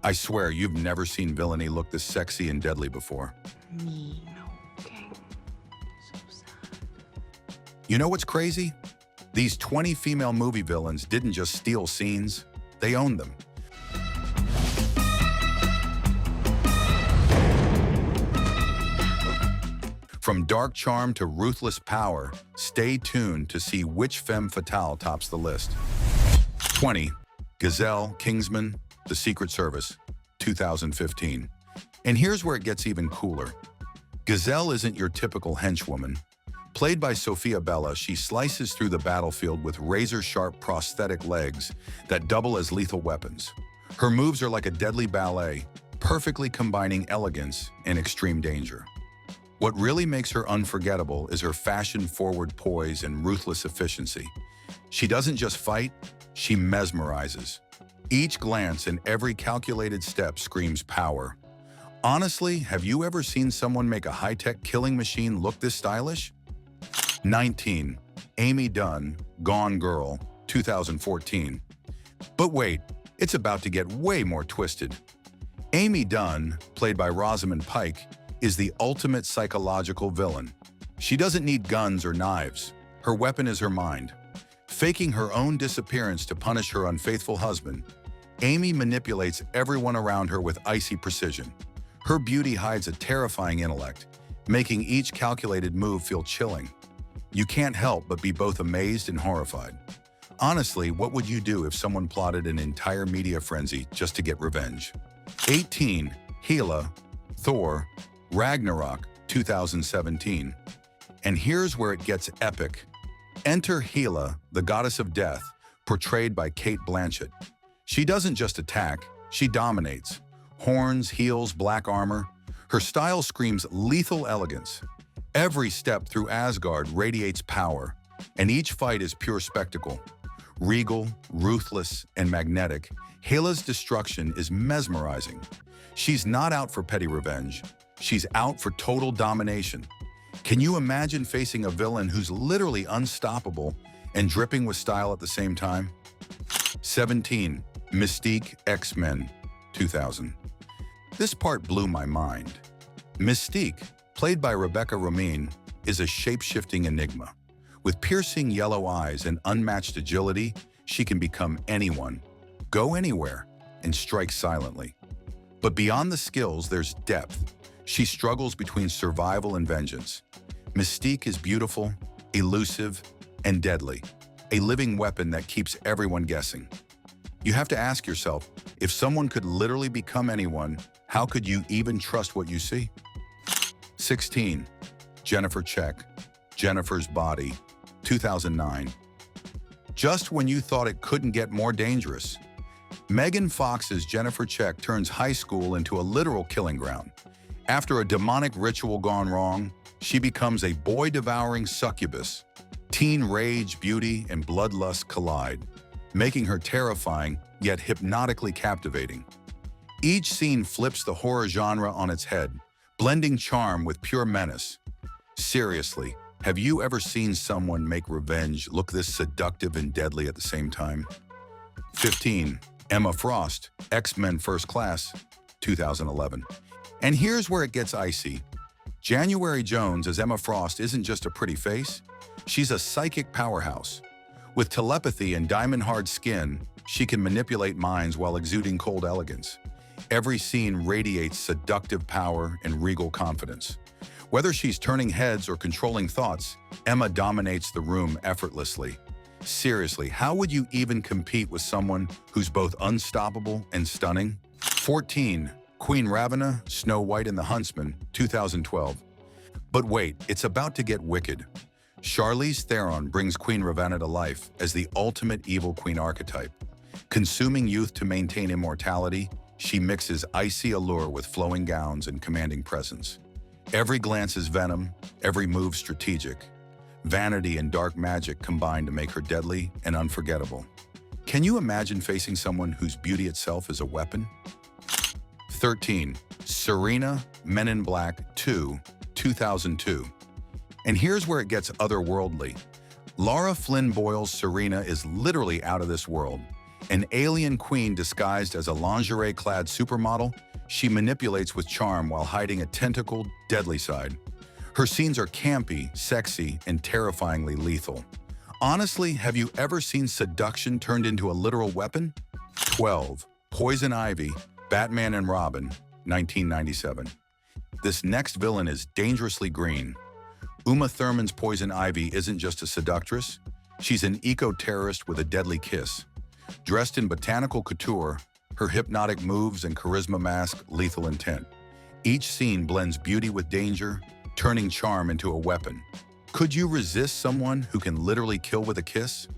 I swear you've never seen villainy look this sexy and deadly before. Me, no king. So sad. You know what's crazy? These 20 female movie villains didn't just steal scenes, they owned them. From dark charm to ruthless power, stay tuned to see which femme fatale tops the list. 20. Gazelle, Kingsman, The Secret Service, 2015. And here's where it gets even cooler. Gazelle isn't your typical henchwoman. Played by Sofia Bella, she slices through the battlefield with razor-sharp prosthetic legs that double as lethal weapons. Her moves are like a deadly ballet, perfectly combining elegance and extreme danger. What really makes her unforgettable is her fashion-forward poise and ruthless efficiency. She doesn't just fight, she mesmerizes. Each glance and every calculated step screams power. Honestly, have you ever seen someone make a high-tech killing machine look this stylish? 19. Amy Dunn, Gone Girl, 2014. But wait, it's about to get way more twisted. Amy Dunn, played by Rosamund Pike, is the ultimate psychological villain. She doesn't need guns or knives. Her weapon is her mind. Faking her own disappearance to punish her unfaithful husband, Amy manipulates everyone around her with icy precision. Her beauty hides a terrifying intellect, making each calculated move feel chilling. You can't help but be both amazed and horrified. Honestly, what would you do if someone plotted an entire media frenzy just to get revenge? 18. Hela, Thor, Ragnarok, 2017. And here's where it gets epic. Enter Hela, the goddess of death, portrayed by Cate Blanchett. She doesn't just attack, she dominates. Horns, heels, black armor. Her style screams lethal elegance. Every step through Asgard radiates power, and each fight is pure spectacle. Regal, ruthless, and magnetic, Hela's destruction is mesmerizing. She's not out for petty revenge. She's out for total domination. Can you imagine facing a villain who's literally unstoppable and dripping with style at the same time? 17. Mystique, X-Men, 2000. This part blew my mind. Mystique, played by Rebecca Romijn, is a shape-shifting enigma. With piercing yellow eyes and unmatched agility, she can become anyone, go anywhere, and strike silently. But beyond the skills, there's depth. She struggles between survival and vengeance. Mystique is beautiful, elusive, and deadly, a living weapon that keeps everyone guessing. You have to ask yourself, if someone could literally become anyone, how could you even trust what you see? 16. Jennifer Check, Jennifer's Body, 2009. Just when you thought it couldn't get more dangerous, Megan Fox's Jennifer Check turns high school into a literal killing ground. After a demonic ritual gone wrong, she becomes a boy-devouring succubus. Teen rage, beauty, and bloodlust collide, making her terrifying yet hypnotically captivating. Each scene flips the horror genre on its head, blending charm with pure menace. Seriously, have you ever seen someone make revenge look this seductive and deadly at the same time? 15. Emma Frost, X-Men First Class, 2011. And here's where it gets icy. January Jones as Emma Frost isn't just a pretty face, she's a psychic powerhouse. With telepathy and diamond-hard skin, she can manipulate minds while exuding cold elegance. Every scene radiates seductive power and regal confidence. Whether she's turning heads or controlling thoughts, Emma dominates the room effortlessly. Seriously, how would you even compete with someone who's both unstoppable and stunning? 14. Queen Ravena, Snow White and the Huntsman, 2012. But wait, it's about to get wicked. Charlize Theron brings Queen Ravena to life as the ultimate evil queen archetype. Consuming youth to maintain immortality, she mixes icy allure with flowing gowns and commanding presence. Every glance is venom, every move strategic. Vanity and dark magic combine to make her deadly and unforgettable. Can you imagine facing someone whose beauty itself is a weapon? 13. Serena, Men in Black 2, 2002. And here's where it gets otherworldly. Lara Flynn Boyle's Serena is literally out of this world. An alien queen disguised as a lingerie-clad supermodel, she manipulates with charm while hiding a tentacled, deadly side. Her scenes are campy, sexy, and terrifyingly lethal. Honestly, have you ever seen seduction turned into a literal weapon? 12. Poison Ivy, Batman and Robin, 1997. This next villain is dangerously green. Uma Thurman's Poison Ivy isn't just a seductress, she's an eco-terrorist with a deadly kiss. Dressed in botanical couture, her hypnotic moves and charisma mask lethal intent. Each scene blends beauty with danger, turning charm into a weapon. Could you resist someone who can literally kill with a kiss?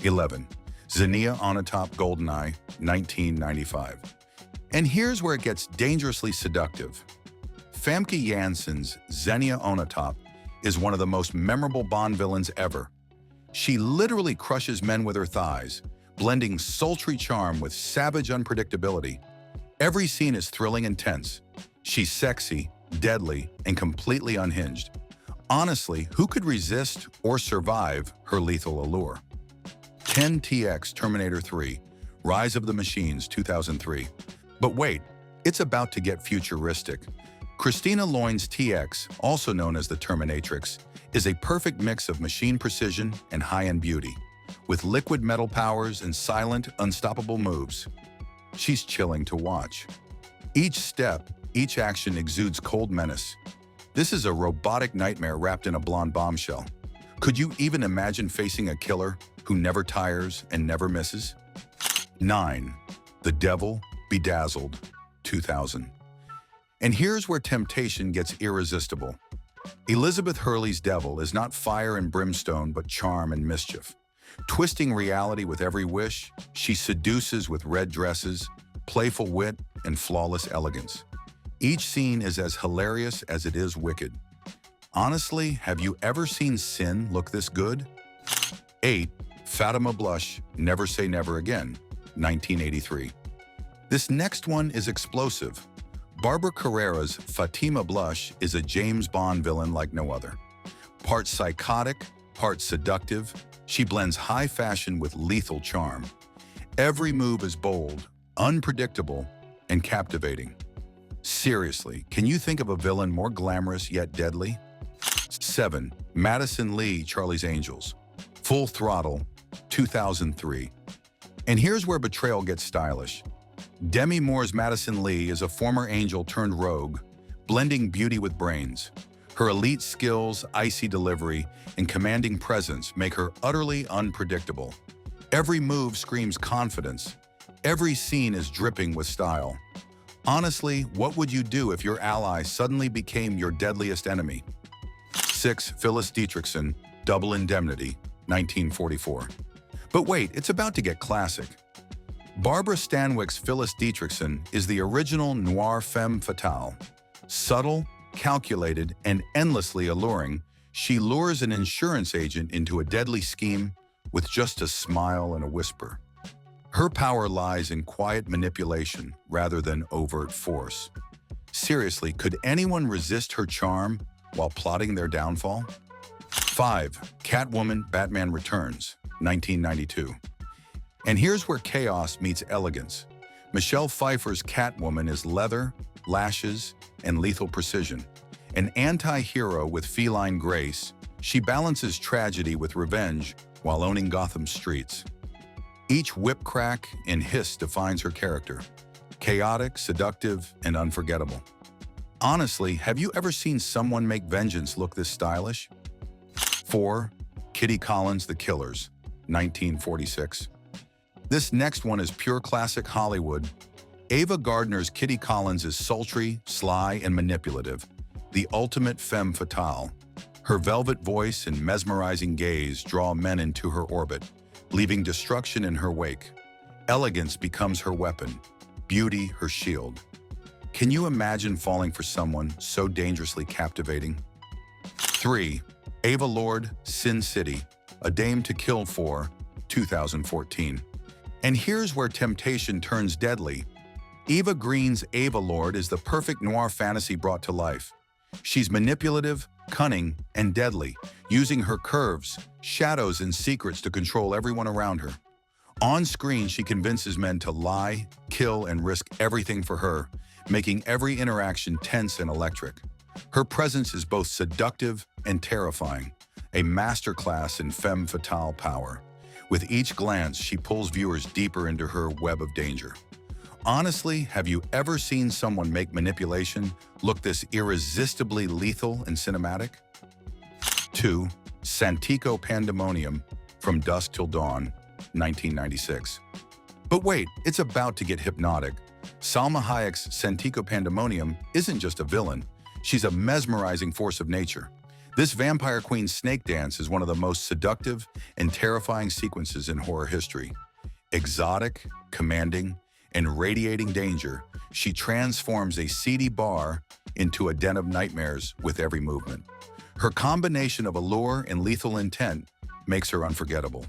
11. Xenia Onatopp Goldeneye, 1995. And here's where it gets dangerously seductive. Famke Janssen's Xenia Onatopp is one of the most memorable Bond villains ever. She literally crushes men with her thighs, blending sultry charm with savage unpredictability. Every scene is thrilling and tense. She's sexy, deadly, and completely unhinged. Honestly, who could resist or survive her lethal allure? 10 TX Terminator 3, Rise of the Machines, 2003. But wait, it's about to get futuristic. Christina Loin's TX, also known as the Terminatrix, is a perfect mix of machine precision and high-end beauty. With liquid metal powers and silent, unstoppable moves, she's chilling to watch. Each step, each action exudes cold menace. This is a robotic nightmare wrapped in a blonde bombshell. Could you even imagine facing a killer who never tires and never misses? 9. The Devil, Bedazzled, 2000. And here's where temptation gets irresistible. Elizabeth Hurley's Devil is not fire and brimstone, but charm and mischief. Twisting reality with every wish, she seduces with red dresses, playful wit, and flawless elegance. Each scene is as hilarious as it is wicked. Honestly, have you ever seen sin look this good? 8. Fatima Blush, Never Say Never Again, 1983. This next one is explosive. Barbara Carrera's Fatima Blush is a James Bond villain like no other. Part psychotic, part seductive, she blends high fashion with lethal charm. Every move is bold, unpredictable, and captivating. Seriously, can you think of a villain more glamorous yet deadly? 7. Madison Lee, Charlie's Angels, Full Throttle, 2003. And here's where betrayal gets stylish. Demi Moore's Madison Lee is a former angel turned rogue, blending beauty with brains. Her elite skills, icy delivery, and commanding presence make her utterly unpredictable. Every move screams confidence. Every scene is dripping with style. Honestly, what would you do if your ally suddenly became your deadliest enemy? 6. Phyllis Dietrichson, Double Indemnity, 1944. But wait, it's about to get classic. Barbara Stanwyck's Phyllis Dietrichson is the original noir femme fatale. Subtle, calculated, and endlessly alluring, she lures an insurance agent into a deadly scheme with just a smile and a whisper. Her power lies in quiet manipulation rather than overt force. Seriously, could anyone resist her charm while plotting their downfall? 5. Catwoman, Batman Returns, 1992. And here's where chaos meets elegance. Michelle Pfeiffer's Catwoman is leather, lashes, and lethal precision. An anti-hero with feline grace, she balances tragedy with revenge while owning Gotham's streets. Each whip crack and hiss defines her character. Chaotic, seductive, and unforgettable. Honestly, have you ever seen someone make vengeance look this stylish? 4. Kitty Collins' The Killers, 1946. This next one is pure classic Hollywood. Ava Gardner's Kitty Collins is sultry, sly, and manipulative, the ultimate femme fatale. Her velvet voice and mesmerizing gaze draw men into her orbit, leaving destruction in her wake. Elegance becomes her weapon, beauty her shield. Can you imagine falling for someone so dangerously captivating? 3. Ava Lord, Sin City, A Dame to Kill For, 2014. And here's where temptation turns deadly. Eva Green's Ava Lord is the perfect noir fantasy brought to life. She's manipulative, cunning, and deadly, using her curves, shadows, and secrets to control everyone around her. On screen, she convinces men to lie, kill, and risk everything for her, making every interaction tense and electric. Her presence is both seductive and terrifying, a masterclass in femme fatale power. With each glance, she pulls viewers deeper into her web of danger. Honestly, have you ever seen someone make manipulation look this irresistibly lethal and cinematic? 2. Santico Pandemonium, From Dusk Till Dawn, 1996. But wait, it's about to get hypnotic. Salma Hayek's Santico Pandemonium isn't just a villain, she's a mesmerizing force of nature. This vampire queen's snake dance is one of the most seductive and terrifying sequences in horror history. Exotic, commanding, and radiating danger, she transforms a seedy bar into a den of nightmares with every movement. Her combination of allure and lethal intent makes her unforgettable.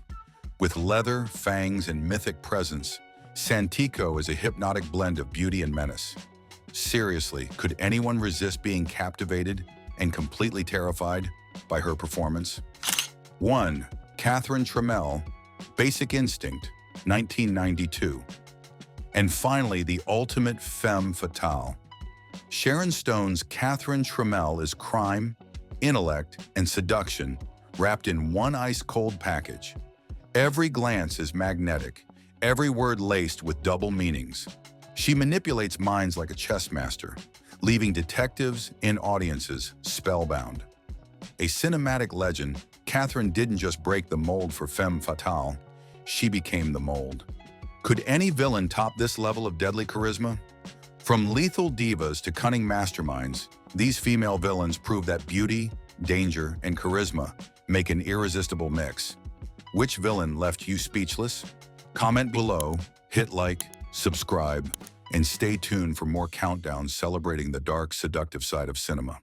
With leather, fangs, and mythic presence, Santico is a hypnotic blend of beauty and menace. Seriously, could anyone resist being captivated and completely terrified by her performance? 1. Catherine Tramell, Basic Instinct, 1992. And finally, the ultimate femme fatale. Sharon Stone's Catherine Tramell is crime, intellect, and seduction wrapped in one ice-cold package. Every glance is magnetic, every word laced with double meanings. She manipulates minds like a chess master, leaving detectives and audiences spellbound. A cinematic legend, Catherine didn't just break the mold for femme fatale, she became the mold. Could any villain top this level of deadly charisma? From lethal divas to cunning masterminds, these female villains prove that beauty, danger, and charisma make an irresistible mix. Which villain left you speechless? Comment below, hit like, subscribe, and stay tuned for more countdowns celebrating the dark, seductive side of cinema.